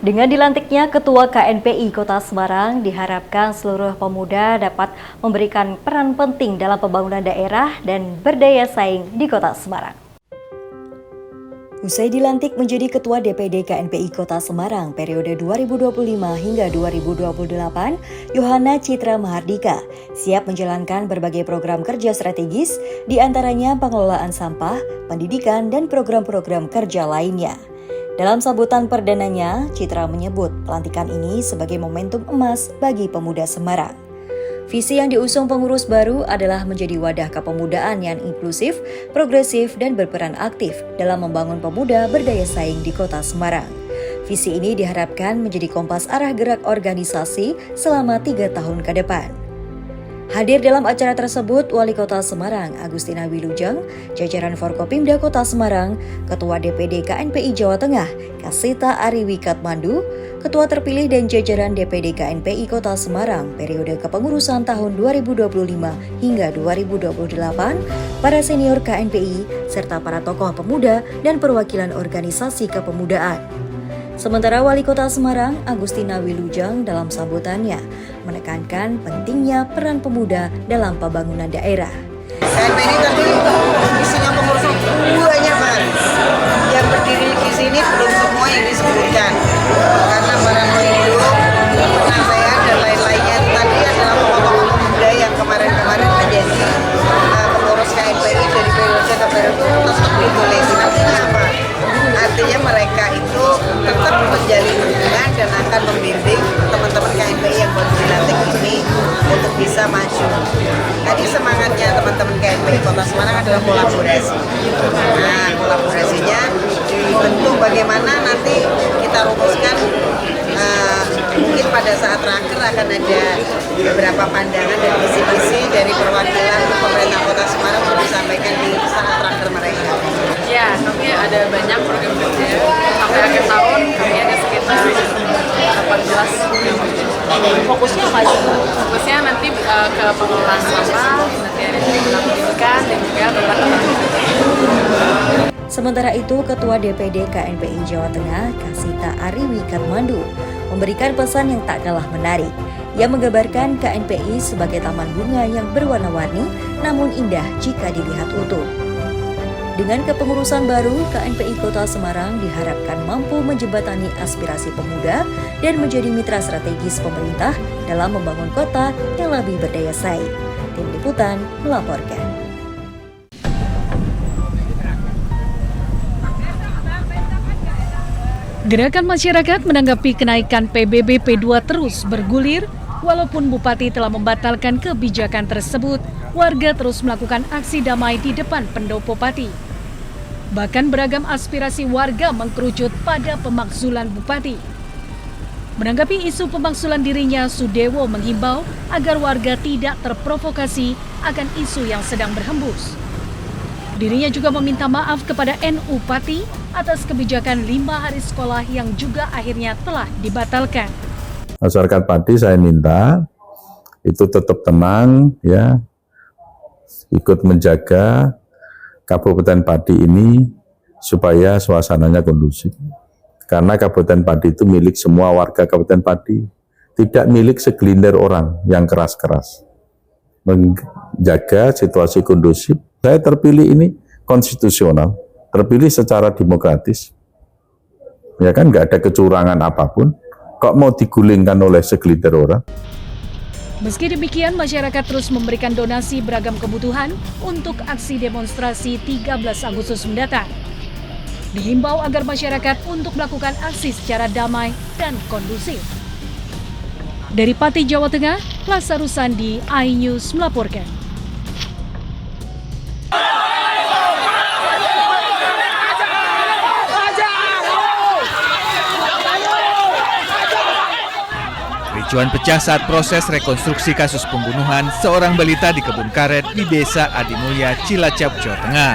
Dengan dilantiknya Ketua KNPI Kota Semarang, diharapkan seluruh pemuda dapat memberikan peran penting dalam pembangunan daerah dan berdaya saing di Kota Semarang. Usai dilantik menjadi Ketua DPD KNPI Kota Semarang periode 2025 hingga 2028, Yohana Citra Mahardika siap menjalankan berbagai program kerja strategis, diantaranya pengelolaan sampah, pendidikan, dan program-program kerja lainnya. Dalam sambutan perdananya, Citra menyebut pelantikan ini sebagai momentum emas bagi pemuda Semarang. Visi yang diusung pengurus baru adalah menjadi wadah kepemudaan yang inklusif, progresif, dan berperan aktif dalam membangun pemuda berdaya saing di Kota Semarang. Visi ini diharapkan menjadi kompas arah gerak organisasi selama 3 tahun ke depan. Hadir dalam acara tersebut Wali Kota Semarang Agustina Wilujeng, jajaran Forkopimda Kota Semarang, Ketua DPD KNPI Jawa Tengah Kasita Ariwi Katmandu, Ketua terpilih dan jajaran DPD KNPI Kota Semarang periode kepengurusan tahun 2025 hingga 2028, para senior KNPI, serta para tokoh pemuda dan perwakilan organisasi kepemudaan. Sementara Wali Kota Semarang, Agustina Wilujeng dalam sambutannya menekankan pentingnya peran pemuda dalam pembangunan daerah. KNPI tadi isinya pengurus banyak banget. Yang berdiri di sini belum semua yang disebutkan. Karena para penduduk, penasehat dan lain-lainnya tadi adalah tokoh-tokoh pemuda yang kemarin-kemarin menjadi pengurus KNPI dari periode ke periode tetap ditulis. Artinya apa? Artinya mereka itu tetap menjalin hubungan dan akan membimbing teman-teman KNPI yang baru dilantik ini untuk bisa maju. Tadi semangatnya teman-teman KNPI Kota Semarang adalah kolaborasi. Nah, kolaborasinya dibentuk bagaimana nanti kita rumuskan. Mungkin pada saat terakhir akan ada beberapa pandangan dan visi-visi dari perwakilan pemerintah Kota Semarang untuk disampaikan di saat terakhir mereka. Ya, kami ada banyak program kerja. Sampai akhir tahun kami ada sekitar 18. Fokusnya apa sih? Fokusnya nanti ke pengelolaan sampah, nanti ada pendidikan dan juga beberapa. Sementara itu, Ketua DPD KNPI Jawa Tengah Kasita Ariwi Katmandu memberikan pesan yang tak kalah menarik. Ia menggambarkan KNPI sebagai taman bunga yang berwarna-warni namun indah jika dilihat utuh. Dengan kepengurusan baru, KNPI Kota Semarang diharapkan mampu menjembatani aspirasi pemuda dan menjadi mitra strategis pemerintah dalam membangun kota yang lebih berdaya saing. Tim Liputan melaporkan. Gerakan masyarakat menanggapi kenaikan PBB P2 terus bergulir. Walaupun Bupati telah membatalkan kebijakan tersebut, warga terus melakukan aksi damai di depan pendopo Pati. Bahkan beragam aspirasi warga mengkerucut pada pemakzulan Bupati. Menanggapi isu pemakzulan dirinya, Sudewo menghimbau agar warga tidak terprovokasi akan isu yang sedang berhembus. Dirinya juga meminta maaf kepada NU Pati atas kebijakan 5 hari sekolah yang juga akhirnya telah dibatalkan. Masyarakat Pati saya minta itu tetap tenang, ya, ikut menjaga Kabupaten Pati ini supaya suasananya kondusif. Karena Kabupaten Pati itu milik semua warga Kabupaten Pati, tidak milik segelintir orang yang keras-keras. Menjaga situasi kondusif. Saya terpilih ini konstitusional, terpilih secara demokratis. Ya kan, nggak ada kecurangan apapun. Kok mau digulingkan oleh segelintir orang? Meski demikian, masyarakat terus memberikan donasi beragam kebutuhan untuk aksi demonstrasi 13 Agustus mendatang. Dihimbau agar masyarakat untuk melakukan aksi secara damai dan kondusif. Dari Pati, Jawa Tengah, Lasa Rusandi, iNews melaporkan. Kericuan pecah saat proses rekonstruksi kasus pembunuhan seorang balita di kebun karet di Desa Adimulya, Cilacap, Jawa Tengah.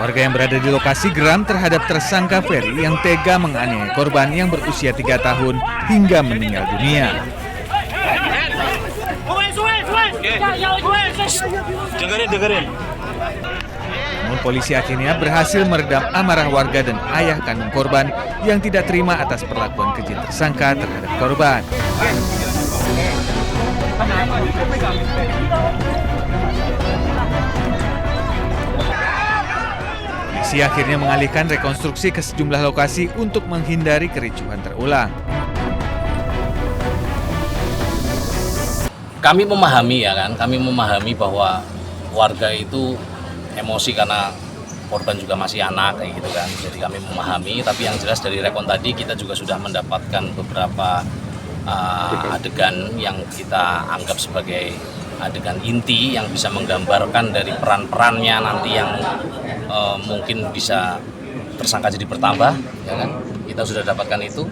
Warga yang berada di lokasi geram terhadap tersangka Ferry yang tega menganiaya korban yang berusia 3 tahun hingga meninggal dunia. Dengerin. Namun polisi akhirnya berhasil meredam amarah warga dan ayah kandung korban yang tidak terima atas perlakuan keji tersangka terhadap korban. Polisi akhirnya mengalihkan rekonstruksi ke sejumlah lokasi untuk menghindari kericuhan terulang. Kami memahami kami memahami bahwa warga itu emosi karena korban juga masih anak kayak gitu kan. Jadi kami memahami, tapi yang jelas dari rekon tadi kita juga sudah mendapatkan beberapa adegan yang kita anggap sebagai adegan inti yang bisa menggambarkan dari peran-perannya nanti yang mungkin bisa tersangka jadi bertambah, ya kan? Kita sudah dapatkan itu.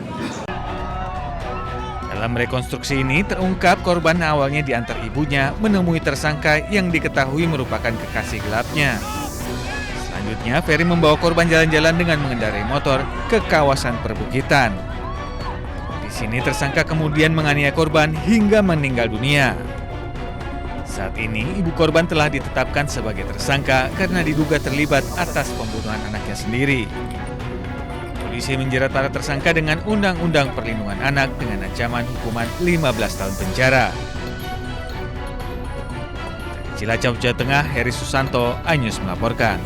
Dalam rekonstruksi ini terungkap korban awalnya diantar ibunya menemui tersangka yang diketahui merupakan kekasih gelapnya. Selanjutnya, Ferry membawa korban jalan-jalan dengan mengendarai motor ke kawasan perbukitan. Di sini tersangka kemudian menganiaya korban hingga meninggal dunia. Saat ini, ibu korban telah ditetapkan sebagai tersangka karena diduga terlibat atas pembunuhan anaknya sendiri. Polisi menjerat para tersangka dengan Undang-Undang Perlindungan Anak dengan ancaman hukuman 15 tahun penjara. Dari Cilacap, Jawa Tengah, Heri Susanto, iNews melaporkan.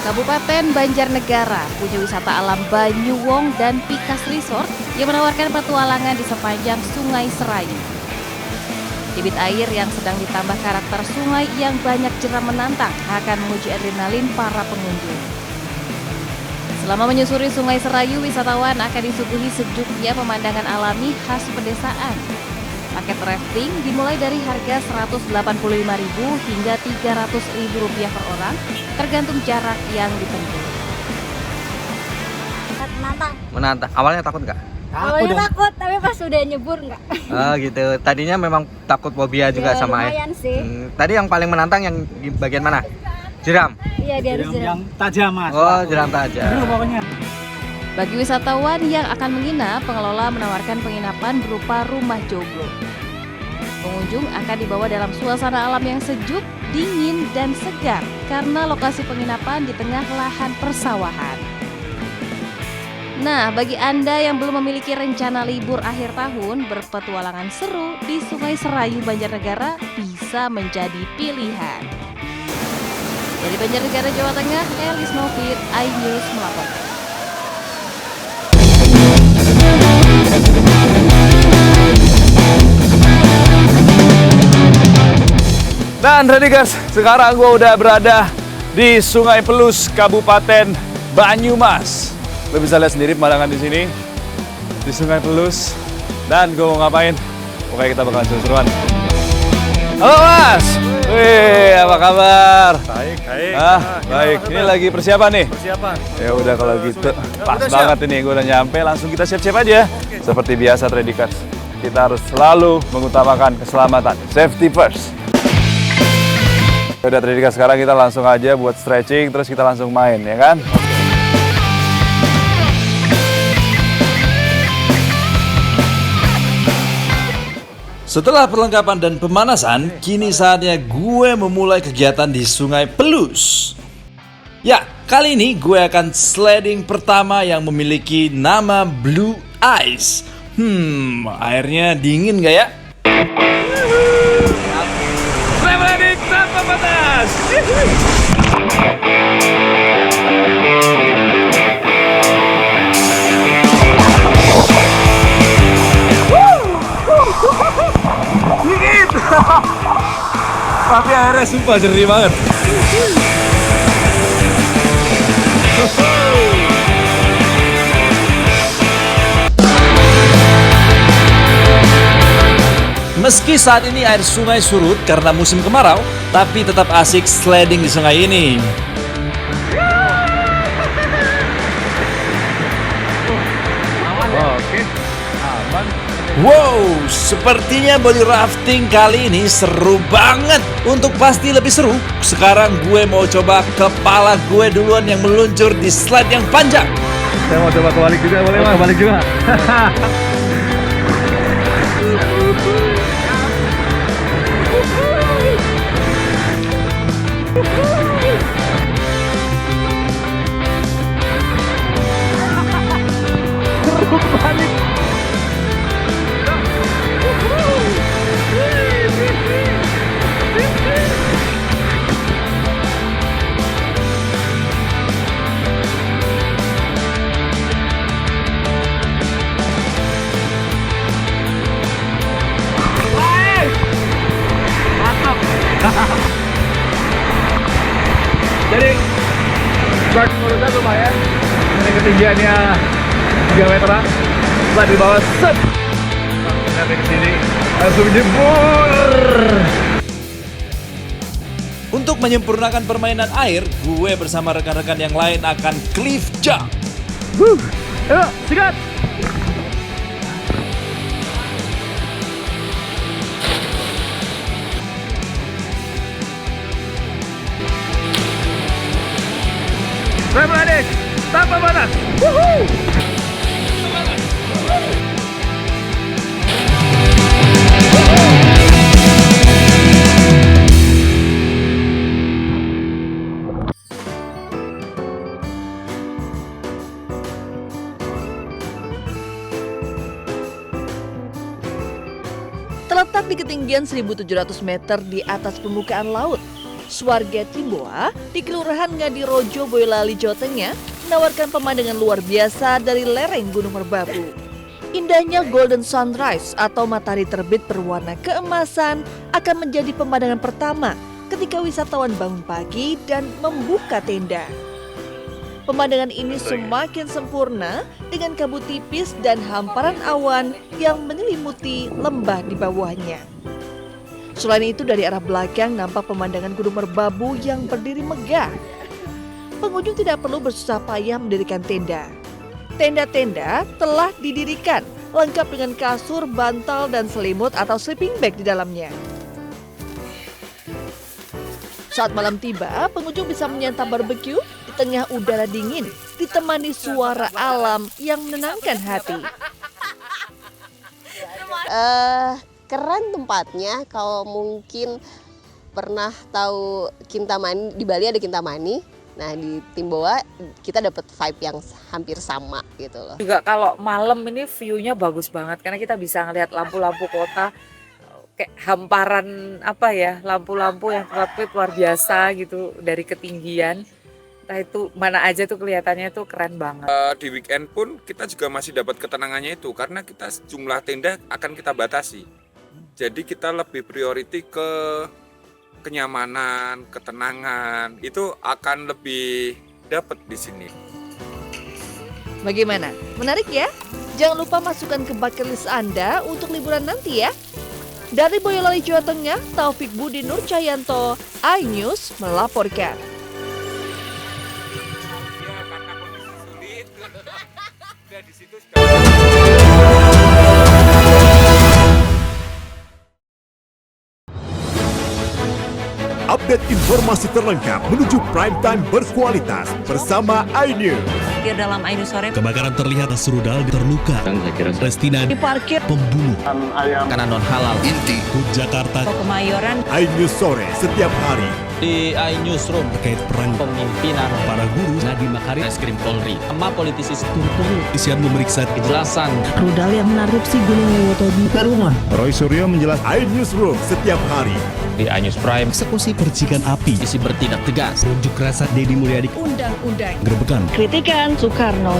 Kabupaten Banjarnegara punya wisata alam Banyuwong dan Pikas Resort yang menawarkan petualangan di sepanjang Sungai Serayu. Debit air yang sedang ditambah karakter sungai yang banyak jeram menantang akan menguji adrenalin para pengunjung. Selama menyusuri Sungai Serayu, wisatawan akan disuguhi sejuknya pemandangan alami khas pedesaan. Paket rafting dimulai dari harga Rp185.000 hingga Rp300.000 per orang, tergantung jarak yang ditempuh. Menantang. Awalnya takut nggak? Awalnya takut, tapi pas udah nyebur nggak. Oh gitu. Tadinya memang takut fobia juga ya, sama lumayan sih. Tadi yang paling menantang yang di bagian mana? Jeram? Iya, dia harus jeram. Yang tajam, Mas. Oh, jeram tajam. Pokoknya. Bagi wisatawan yang akan menginap, pengelola menawarkan penginapan berupa rumah joglo. Pengunjung akan dibawa dalam suasana alam yang sejuk, dingin, dan segar karena lokasi penginapan di tengah lahan persawahan. Nah, bagi Anda yang belum memiliki rencana libur akhir tahun, berpetualangan seru di Sungai Serayu, Banjarnegara bisa menjadi pilihan. Dari Banjarnegara, Jawa Tengah, Elis Novit, iNews melaporkan. Dan ready guys, sekarang gue udah berada di Sungai Pelus, Kabupaten Banyumas. Lo bisa lihat sendiri pemandangan di sini, di Sungai Pelus. Dan gue mau ngapain? Pokoknya kita bakalan seru-seruan. Halo Mas, wih apa kabar? Baik. Baik. Ini lagi persiapan nih? Persiapan. Ya udah kalau gitu, pas banget ini gue udah nyampe, langsung kita siap-siap aja. Seperti biasa Tradikers, kita harus selalu mengutamakan keselamatan, safety first. Udah Tradikers, sekarang kita langsung aja buat stretching, terus kita langsung main, ya kan? Setelah perlengkapan dan pemanasan, kini saatnya gue memulai kegiatan di Sungai Pelus. Ya, kali ini gue akan sledding pertama yang memiliki nama Blue Ice. Airnya dingin gak ya? Sledding tanpa batas! Dingin! Tapi airnya sumpah jernih banget. Meski saat ini air sungai surut karena musim kemarau, tapi tetap asik sledding di sungai ini. Wow, sepertinya body rafting kali ini seru banget. Untuk pasti lebih seru, sekarang gue mau coba kepala gue duluan yang meluncur di slide yang panjang. Saya mau coba kebalik juga, boleh Mas? Kebalik juga. Balik. Jadi start menurutnya lumayan. Ini ketinggiannya 3 meteran. Setelah di bawah set sampai ke sini langsung jebur. Untuk menyempurnakan permainan air, gue bersama rekan-rekan yang lain akan cliff jump. Ayo, sikat. Saya berani tanpa batas. Woohoo! Terletak di ketinggian 1.700 meter di atas permukaan laut, Swarga Timboa di Kelurahan Ngadirojo, Boyolali, Jawa Tengah menawarkan pemandangan luar biasa dari lereng Gunung Merbabu. Indahnya golden sunrise atau matahari terbit berwarna keemasan akan menjadi pemandangan pertama ketika wisatawan bangun pagi dan membuka tenda. Pemandangan ini semakin sempurna dengan kabut tipis dan hamparan awan yang menyelimuti lembah di bawahnya. Selain itu, dari arah belakang nampak pemandangan Gunung Merbabu yang berdiri megah. Pengunjung tidak perlu bersusah payah mendirikan tenda. Tenda-tenda telah didirikan lengkap dengan kasur, bantal, dan selimut atau sleeping bag di dalamnya. Saat malam tiba, pengunjung bisa menyantap barbeque di tengah udara dingin, ditemani suara alam yang menenangkan hati. Keren tempatnya. Kalau mungkin pernah tahu Kintamani, di Bali ada Kintamani. Nah, di Timboa kita dapat vibe yang hampir sama gitu loh. Juga kalau malam ini view-nya bagus banget karena kita bisa ngelihat lampu-lampu kota, kayak hamparan lampu-lampu yang kelap-kelip luar biasa gitu dari ketinggian. Entah itu mana aja tuh kelihatannya tuh keren banget. Di weekend pun kita juga masih dapat ketenangannya itu karena kita jumlah tenda akan kita batasi. Jadi kita lebih priority ke kenyamanan, ketenangan, itu akan lebih dapat di sini. Bagaimana? Menarik ya? Jangan lupa masukkan ke bucket list Anda untuk liburan nanti ya. Dari Boyolali, Jawa Tengah, Taufik Budi Nur Cahyanto, iNews melaporkan. Update informasi terlengkap menuju prime time berkualitas bersama iNews. Dalam iNews sore, kebakaran terlihat serudal terluka. Restinan diparkir pembunuh Ayam makanan non halal inti Jakarta. Kemayoran. iNews sore setiap hari Di iNewsroom terkait perang pemimpinan para guru Nadiem Makarim, Reskrim Polri, sama politisi Turkuru isian memeriksa kejelasan Rudal yang menarupsi Gunung Lewotobi ke rumah. Roy Suryo menjelaskan iNewsroom setiap hari di iNews Prime. Eksekusi percikan api isi bertindak tegas. Unjuk rasa Deddy Mulyadi. Undang-undang. Gerebekan. Kritikan Soekarno.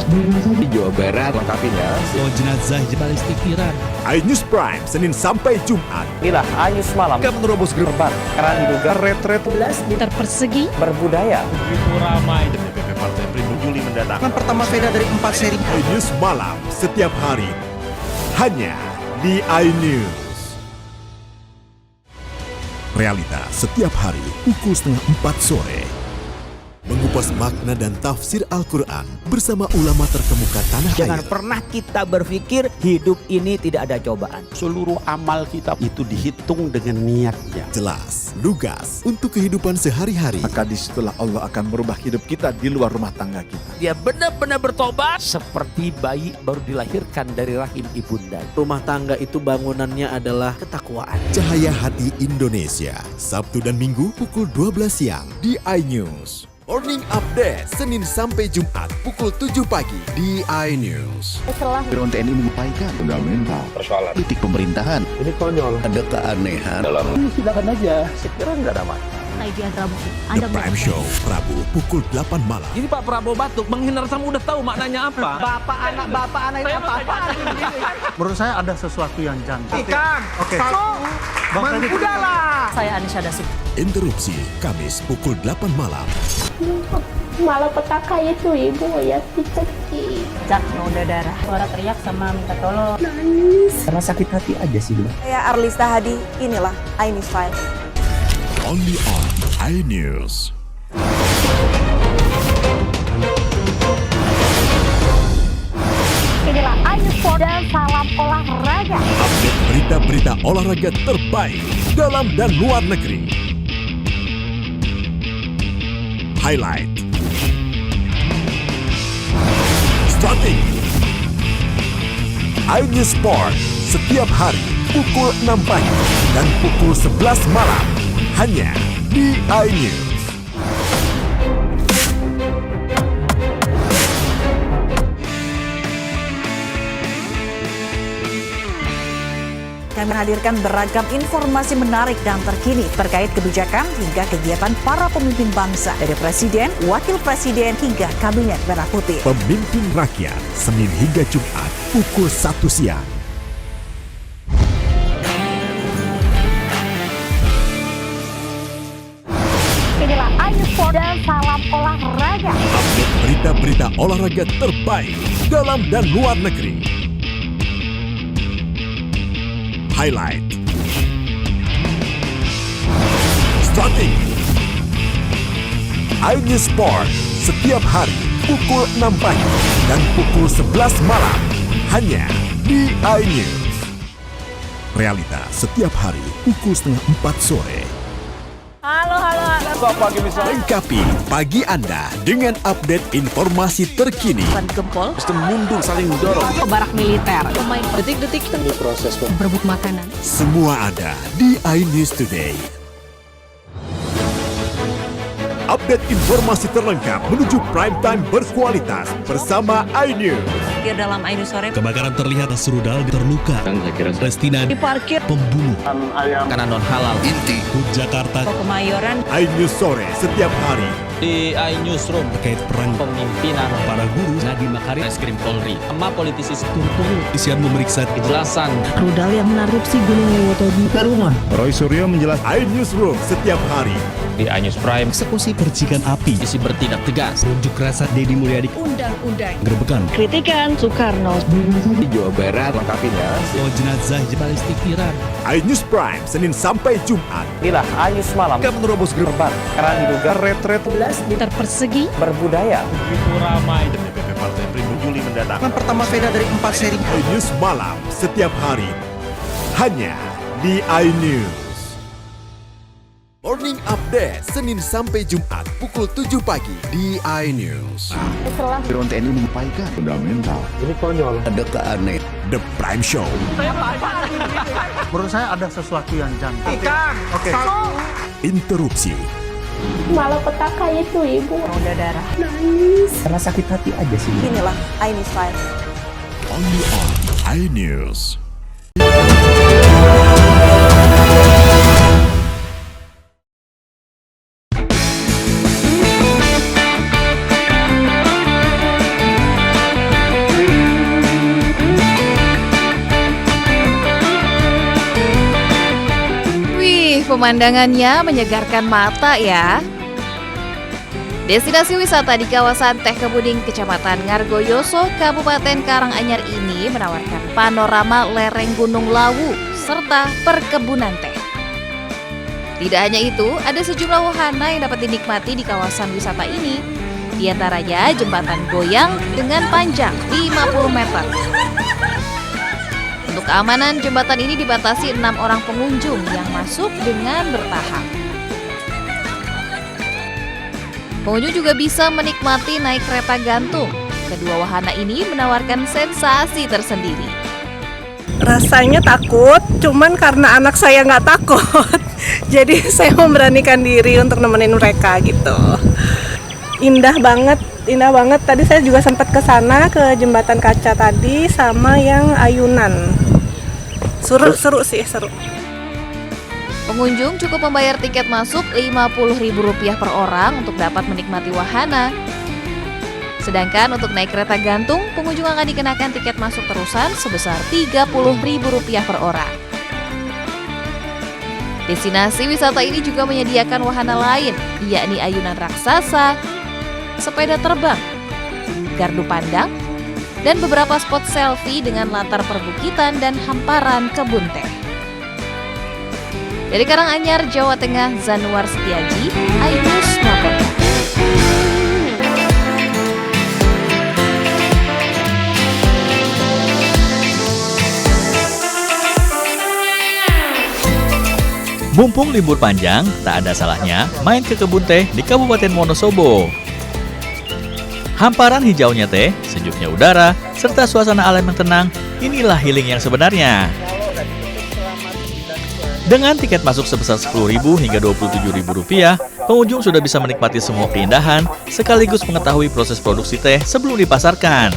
Di Jawa Barat. Lengkapinya. Jenazah balistik Iran. iNews Prime Senin sampai Jumat. Inilah iNews malam. Kita menerobos gerbang Karena diduga retret 11 meter persegi berbudaya. Begitu ramai DPP Partai Perindo Juli mendatang. Pertama sepeda dari 4 seri. iNews malam setiap hari hanya di iNews. Realita setiap hari pukul 3:30 sore. Mengupas mengupas makna dan tafsir Al-Quran bersama ulama terkemuka tanah air. Jangan pernah kita berpikir hidup ini tidak ada cobaan. Seluruh amal kita itu dihitung dengan niatnya. Jelas, lugas, untuk kehidupan sehari-hari. Maka disitulah Allah akan merubah hidup kita di luar rumah tangga kita. Dia benar-benar bertobat seperti bayi baru dilahirkan dari rahim ibunda. Rumah tangga itu bangunannya adalah ketakwaan. Cahaya Hati Indonesia, Sabtu dan Minggu pukul 12 siang di iNews. Morning Update, Senin sampai Jumat pukul 7 pagi di iNews. Setelah Dewan TNI menyampaikan fundamental persoalan politik pemerintahan. Ini konyol. Ada keanehan dalam. Silakan aja, saya kira nggak ada masalah. The Prime Show, Rabu pukul 8 malam. Ini Pak Prabowo batuk, menghindar sama udah tahu maknanya apa. Bapak anak ini apa? Menurut saya ada sesuatu yang janggal. Oke. Udahlah. Saya Anisha Dasik. Interupsi, Kamis pukul 8 malam. Malapetaka itu ibu ya dicekik. Jak udah darah. Suara teriak sama minta tolong. Nangis. Karena sakit hati aja sih. Saya Arlista Hadi, inilah iNews File. Only on iNews. Inilah iNews dan salam olahraga. Update berita-berita olahraga terbaik dalam dan luar negeri. Highlight. Starting. iNews Sport setiap hari pukul 6 pagi dan pukul 11 malam. Hanya di iNews. Kami menghadirkan beragam informasi menarik dan terkini terkait kebijakan hingga kegiatan para pemimpin bangsa dari Presiden, Wakil Presiden hingga Kabinet Merah Putih. Pemimpin Rakyat, Senin hingga Jumat pukul 1 siang. Inilah iNews dan salam olahraga. Update berita-berita olahraga terbaik dalam dan luar negeri. Highlight. Starting. iNews Sport setiap hari pukul 6 pagi dan pukul 11 malam. Hanya di iNews. Realita setiap hari pukul setengah 4 sore. Halo. Lengkapi pagi Anda dengan update informasi terkini. Gempol. Sistem mundur saling dorong. Barak militer. Pemain detik-detik Proses berebut makanan. Semua ada di iNews Today. Update informasi terlengkap menuju prime time berkualitas bersama iNews. Dalam iNews sore. Kebakaran terlihat serudal terluka. Palestina Diparkir. pembunuh. Karena non halal. Inti Jakarta. Kemayoran. iNews sore setiap hari. Di iNewsroom Terkait perang pemimpinan para guru. Nadiem Makarim, Reskrim Polri, sama politisi Turun Isian memeriksa kejelasan. Rudal yang menarupsi Gunung Lewotobi. Rumah. Roy Suryo menjelaskan. iNewsroom setiap hari. Di iNews Prime, eksekusi percikan api. isi bertindak tegas. Unjuk rasa Deddy Mulyadi. Undang-undang. Gerbekan. Kritikan Soekarno. Di Jawa Barat lengkapinya. Jenazah balistik Iran. iNews Prime Senin sampai Jumat. Inilah iNews Malam. Jika menerobos gerbang karena diduga retret Meter persegi. Berbudaya. begitu ramai dan DPP Partai Perindo Juli mendatang. Pertama sepeda dari 4 seri. iNews Malam setiap hari. Hanya di iNews. Morning Update Senin sampai Jumat pukul 7 pagi di iNews. Setelah Dewan TNI menyampaikan fundamental. Ini konyol. Ada keanehan. The Prime Show. Menurut saya ada sesuatu yang janggal. Oke. Interupsi. malapetaka itu ibu. Udah darah. Nangis. Karena sakit hati aja sih. Inilah iNews File. Only on iNews. Pemandangannya menyegarkan mata ya. Destinasi wisata di kawasan Teh Kemuning, Kecamatan Ngargoyoso, Kabupaten Karanganyar ini menawarkan panorama lereng Gunung Lawu serta perkebunan teh. Tidak hanya itu, ada sejumlah wahana yang dapat dinikmati di kawasan wisata ini, Di antaranya jembatan goyang dengan panjang 50 meter. Untuk keamanan, jembatan ini dibatasi 6 orang pengunjung yang masuk dengan bertahap. Pengunjung juga bisa menikmati naik kereta gantung. Kedua wahana ini menawarkan sensasi tersendiri. Rasanya takut, cuman karena anak saya nggak takut, jadi saya memberanikan diri untuk nemenin mereka gitu. Indah banget. Tadi saya juga sempat ke sana, ke jembatan kaca tadi, sama yang ayunan. Seru sih. Pengunjung cukup membayar tiket masuk Rp50.000 per orang untuk dapat menikmati wahana. Sedangkan untuk naik kereta gantung, pengunjung akan dikenakan tiket masuk terusan sebesar Rp30.000 per orang. Destinasi wisata ini juga menyediakan wahana lain, yakni ayunan raksasa, sepeda terbang, gardu pandang, dan beberapa spot selfie dengan latar perbukitan dan hamparan kebun teh. Dari Karanganyar, Jawa Tengah, Zanuar Setiaji, iNews melaporkan. Mumpung libur panjang, tak ada salahnya main ke kebun teh di Kabupaten Wonosobo. Hamparan hijaunya teh, sejuknya udara, serta suasana alam yang tenang, inilah healing yang sebenarnya. Dengan tiket masuk sebesar Rp10.000 hingga Rp27.000, pengunjung sudah bisa menikmati semua keindahan, sekaligus mengetahui proses produksi teh sebelum dipasarkan.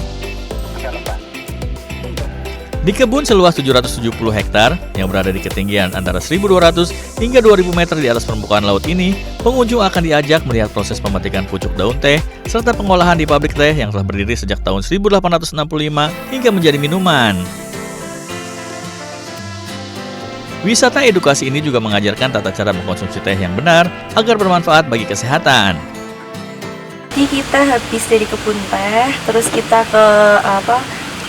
Di kebun seluas 770 hektar yang berada di ketinggian antara 1.200 hingga 2.000 meter di atas permukaan laut ini, pengunjung akan diajak melihat proses pemetikan pucuk daun teh serta pengolahan di pabrik teh yang telah berdiri sejak tahun 1865 hingga menjadi minuman. Wisata edukasi ini juga mengajarkan tata cara mengkonsumsi teh yang benar agar bermanfaat bagi kesehatan. Jadi kita habis dari kebun teh, terus kita ke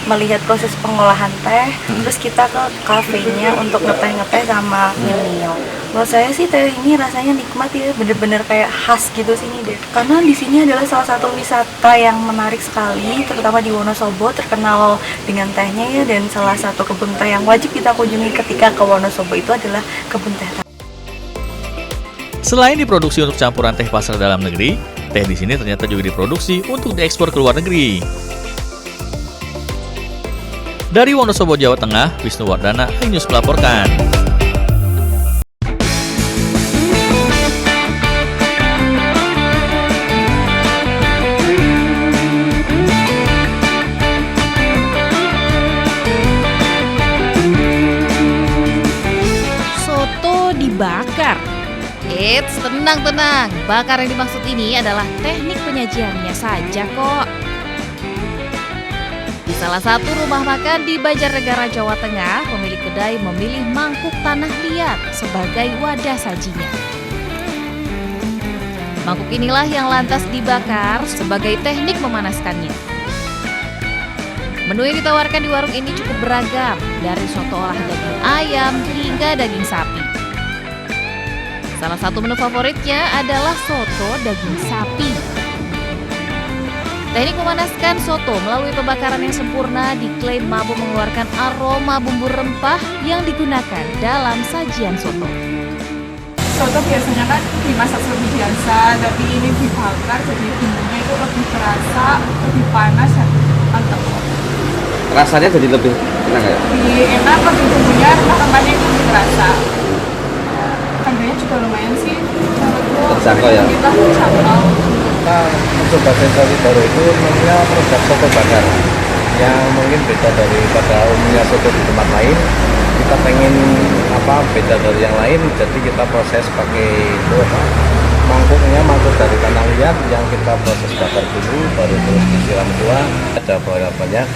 melihat proses pengolahan teh, terus kita ke kafenya untuk ngeteh sama nyemil. Menurut saya sih teh ini rasanya nikmat ya, bener-bener kayak khas gitu sini deh. Karena di sini adalah salah satu wisata yang menarik sekali, terutama di Wonosobo, terkenal dengan tehnya ya, dan salah satu kebun teh yang wajib kita kunjungi ketika ke Wonosobo itu adalah kebun teh. Selain diproduksi untuk campuran teh pasar dalam negeri, teh di sini ternyata juga diproduksi untuk diekspor ke luar negeri. Dari Wonosobo, Jawa Tengah, Wisnu Wardana, iNews melaporkan. Soto dibakar. Eits, tenang. Bakar yang dimaksud ini adalah teknik penyajiannya saja kok. Di salah satu rumah makan di Banjarnegara, Jawa Tengah, pemilik kedai memilih mangkuk tanah liat sebagai wadah sajinya. Mangkuk inilah yang lantas dibakar sebagai teknik memanaskannya. Menu yang ditawarkan di warung ini cukup beragam, dari soto olah daging ayam hingga daging sapi. Salah satu menu favoritnya adalah soto daging sapi. Teknik memanaskan soto melalui pembakaran yang sempurna diklaim mampu mengeluarkan aroma bumbu rempah yang digunakan dalam sajian soto. Soto biasanya kan dimasak lebih biasa, tapi ini dibakar jadi bumbunya itu lebih terasa, lebih panas dan mantap. Rasanya jadi lebih enak ya? Lebih enak, lebih bumbunya, rempah-rempahnya itu lebih terasa. Harganya juga lumayan sih, menurutku terjangkau ya? Kita terjangkau. Kita mencoba sensasi baru itu namanya produk soto bakar yang mungkin beda daripada umumnya soto di tempat lain. Kita pengen beda dari yang lain, jadi kita proses pakai mangkuk dari tanah liat yang kita proses bakar dulu, baru terus disiram kuah. Ada berapa banyak,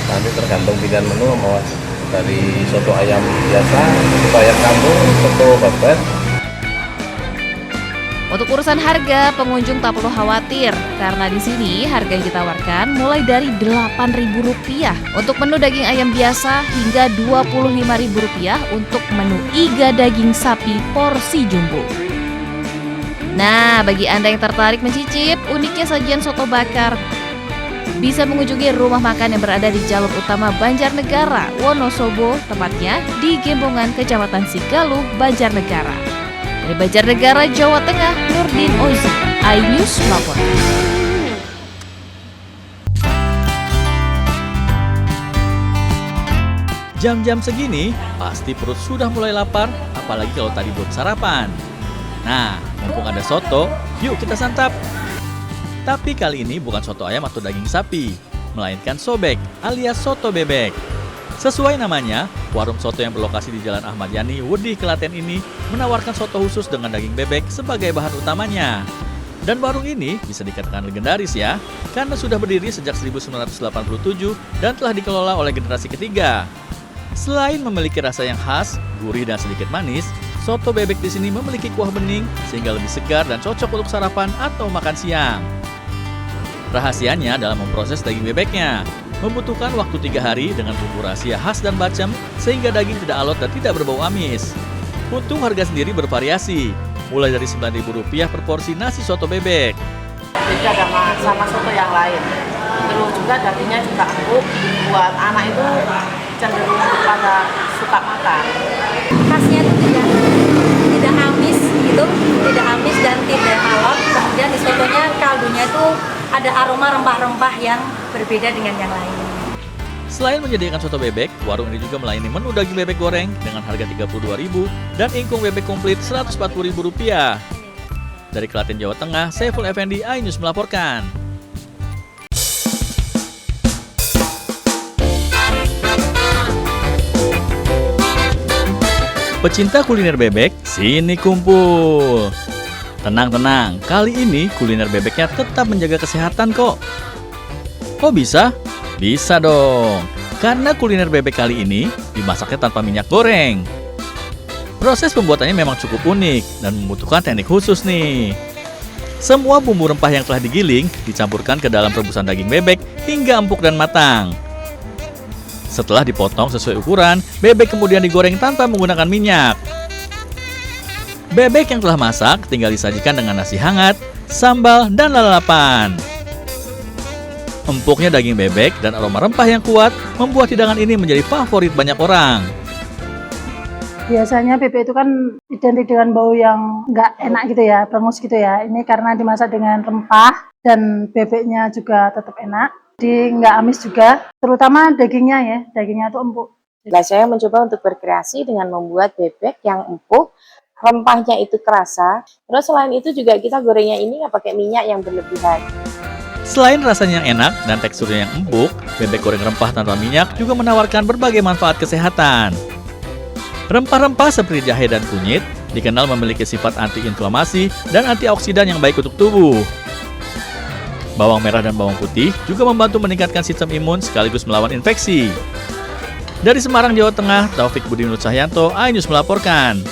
nanti tergantung pilihan menu, mau dari soto ayam biasa, soto ayam kampung, soto babat. Untuk urusan harga, pengunjung tak perlu khawatir karena di sini harga yang ditawarkan mulai dari Rp8.000 untuk menu daging ayam biasa hingga Rp25.000 untuk menu iga daging sapi porsi jumbo. Nah, bagi Anda yang tertarik mencicip uniknya sajian soto bakar, bisa mengunjungi rumah makan yang berada di jalur utama Banjarnegara, Wonosobo, tepatnya di Gembongan, Kecamatan Sigaluh, Banjarnegara. Dari Banjarnegara, Jawa Tengah, Nurdin Ozi, iNews melaporkan. Jam-jam segini, pasti perut sudah mulai lapar, apalagi kalau tadi belum sarapan. Nah, mumpung ada soto, yuk kita santap. Tapi kali ini bukan soto ayam atau daging sapi, melainkan sobek alias soto bebek. Sesuai namanya, warung soto yang berlokasi di Jalan Ahmad Yani, Wedhi, Klaten ini menawarkan soto khusus dengan daging bebek sebagai bahan utamanya. Dan warung ini bisa dikatakan legendaris ya, karena sudah berdiri sejak 1987 dan telah dikelola oleh generasi ketiga. Selain memiliki rasa yang khas, gurih dan sedikit manis, soto bebek di sini memiliki kuah bening sehingga lebih segar dan cocok untuk sarapan atau makan siang. Rahasianya dalam memproses daging bebeknya, membutuhkan waktu 3 hari dengan bumbu rahasia khas dan bacem sehingga daging tidak alot dan tidak berbau amis. Untuk harga sendiri bervariasi, mulai dari Rp9.000 per porsi nasi soto bebek. Beda sama soto yang lain. Terus juga dagingnya juga empuk, buat anak itu cenderung pada suka makan. Khasnya itu tidak amis gitu, tidak amis dan tidak alot. Kemudian di sotonya kaldunya itu ada aroma rempah-rempah yang berbeda dengan yang lain. Selain menyediakan soto bebek, warung ini juga melayani menu daging bebek goreng dengan harga Rp32.000 dan ingkung bebek komplit Rp140.000. Dari Klaten, Jawa Tengah, Saiful Effendi, iNews melaporkan. Pecinta kuliner bebek, sini kumpul. Tenang-tenang, kali ini kuliner bebeknya tetap menjaga kesehatan kok. Kok bisa? Bisa dong, karena kuliner bebek kali ini dimasaknya tanpa minyak goreng. Proses pembuatannya memang cukup unik dan membutuhkan teknik khusus nih. Semua bumbu rempah yang telah digiling dicampurkan ke dalam rebusan daging bebek hingga empuk dan matang. Setelah dipotong sesuai ukuran, bebek kemudian digoreng tanpa menggunakan minyak. Bebek yang telah masak tinggal disajikan dengan nasi hangat, sambal, dan lalapan. Empuknya daging bebek dan aroma rempah yang kuat membuat hidangan ini menjadi favorit banyak orang. Biasanya bebek itu kan identik dengan bau yang nggak enak gitu ya, perengus gitu ya. Ini karena dimasak dengan rempah dan bebeknya juga tetap enak. Jadi nggak amis juga, terutama dagingnya ya, dagingnya itu empuk. Nah, saya mencoba untuk berkreasi dengan membuat bebek yang empuk, rempahnya itu kerasa. Terus selain itu juga kita gorengnya ini nggak pakai minyak yang berlebihan. Selain rasanya yang enak dan teksturnya yang empuk, bebek goreng rempah tanpa minyak juga menawarkan berbagai manfaat kesehatan. Rempah-rempah seperti jahe dan kunyit dikenal memiliki sifat antiinflamasi dan antioksidan yang baik untuk tubuh. Bawang merah dan bawang putih juga membantu meningkatkan sistem imun sekaligus melawan infeksi. Dari Semarang, Jawa Tengah, Taufik Budi Nur Cahyanto, iNews melaporkan.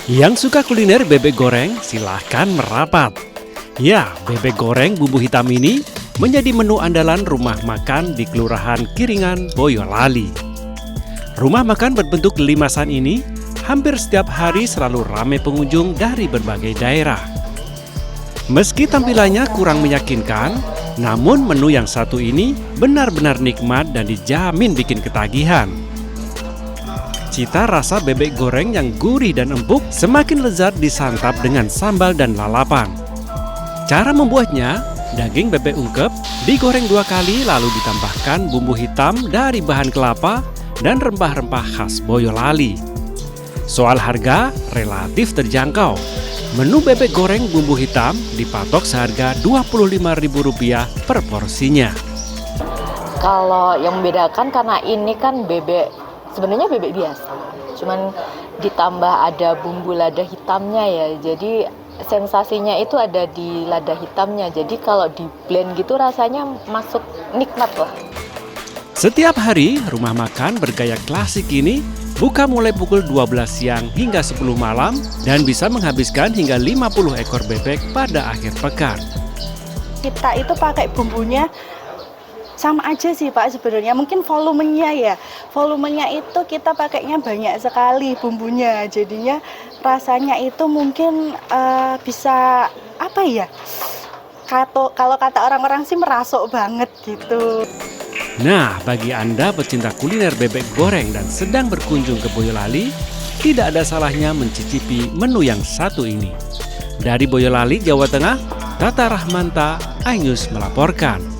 Yang suka kuliner bebek goreng, silahkan merapat. Ya, bebek goreng bumbu hitam ini menjadi menu andalan rumah makan di Kelurahan Kiringan, Boyolali. Rumah makan berbentuk limasan ini hampir setiap hari selalu ramai pengunjung dari berbagai daerah. Meski tampilannya kurang meyakinkan, namun menu yang satu ini benar-benar nikmat dan dijamin bikin ketagihan. Cita rasa bebek goreng yang gurih dan empuk semakin lezat disantap dengan sambal dan lalapan. Cara membuatnya, daging bebek ungkep digoreng 2 kali lalu ditambahkan bumbu hitam dari bahan kelapa dan rempah-rempah khas Boyolali. Soal harga, relatif terjangkau. Menu bebek goreng bumbu hitam dipatok seharga Rp25.000 per porsinya. Kalau yang membedakan karena ini kan bebek, sebenarnya bebek biasa. Cuman ditambah ada bumbu lada hitamnya ya. Jadi sensasinya itu ada di lada hitamnya. Jadi kalau di blend gitu rasanya masuk nikmat lah. Setiap hari, rumah makan bergaya klasik ini buka mulai pukul 12 siang hingga 10 malam dan bisa menghabiskan hingga 50 ekor bebek pada akhir pekan. Kita itu pakai bumbunya Sama aja sih Pak sebenarnya, mungkin volumenya ya. Volumenya itu kita pakainya banyak sekali bumbunya. Jadinya rasanya itu mungkin bisa apa ya? Kalau kata orang-orang sih merasuk banget gitu. Nah, bagi Anda pecinta kuliner bebek goreng dan sedang berkunjung ke Boyolali, tidak ada salahnya mencicipi menu yang satu ini. Dari Boyolali, Jawa Tengah, Tata Rahmanta, iNews melaporkan.